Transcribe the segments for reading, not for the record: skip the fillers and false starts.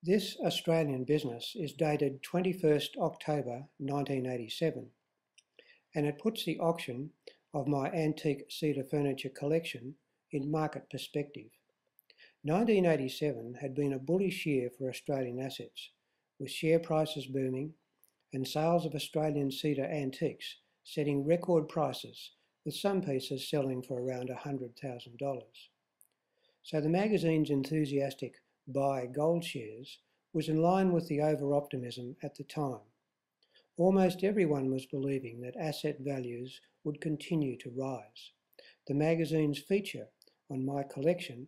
This Australian business is dated 21st October 1987, and it puts the auction of my antique cedar furniture collection in market perspective. 1987 had been a bullish year for Australian assets, with share prices booming and sales of Australian cedar antiques setting record prices, with some pieces selling for around $100,000. So the magazine's enthusiastic buy gold shares was in line with the over-optimism at the time. Almost everyone was believing that asset values would continue to rise. The magazine's feature on my collection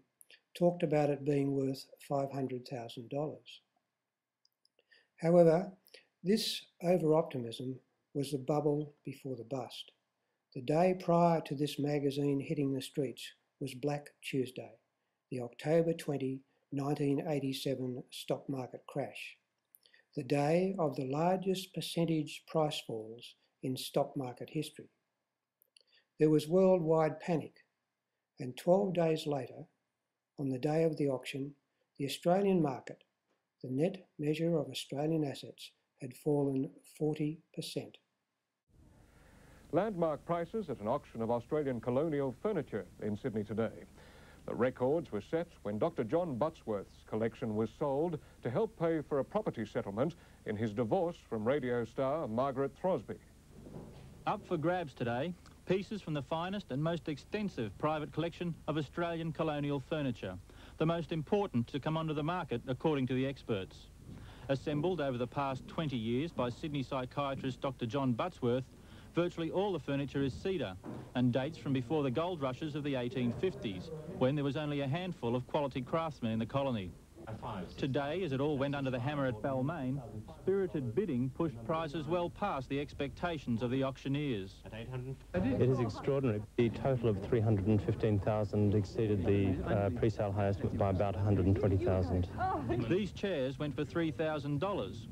talked about it being worth $500,000. However, this over-optimism was the bubble before the bust. The day prior to this magazine hitting the streets was Black Tuesday, the October 20, 1987 stock market crash, the day of the largest percentage price falls in stock market history. There was worldwide panic, and 12 days later, on the day of the auction, the Australian market, the net measure of Australian assets, had fallen 40%. Landmark prices at an auction of Australian colonial furniture in Sydney today. The records were set when Dr. John Buttsworth's collection was sold to help pay for a property settlement in his divorce from radio star Margaret Throsby. Up for grabs today, pieces from the finest and most extensive private collection of Australian colonial furniture, the most important to come onto the market according to the experts. Assembled over the past 20 years by Sydney psychiatrist Dr. John Buttsworth, virtually all the furniture is cedar and dates from before the gold rushes of the 1850s, when there was only a handful of quality craftsmen in the colony. Today, as it all went under the hammer at Balmain, spirited bidding pushed prices well past the expectations of the auctioneers. It is extraordinary. The total of 315,000 exceeded the pre-sale high estimate by about 120,000. These chairs went for $3,000.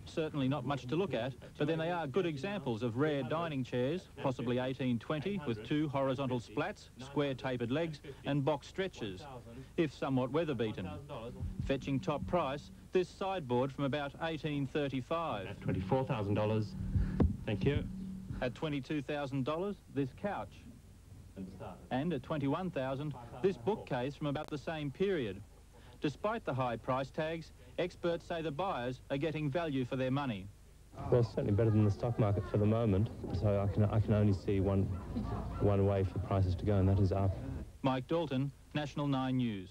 Certainly not much to look at, but then they are good examples of rare dining chairs, possibly 1820, with two horizontal splats, square tapered legs and box stretchers, if somewhat weather-beaten. Fetching top price, this sideboard from about 1835. At $24,000. Thank you. At $22,000, this couch. And at $21,000, this bookcase from about the same period. Despite the high price tags, experts say the buyers are getting value for their money. Well, certainly better than the stock market for the moment, so I can only see one way for prices to go, and that is up. Mike Dalton, National 9 News.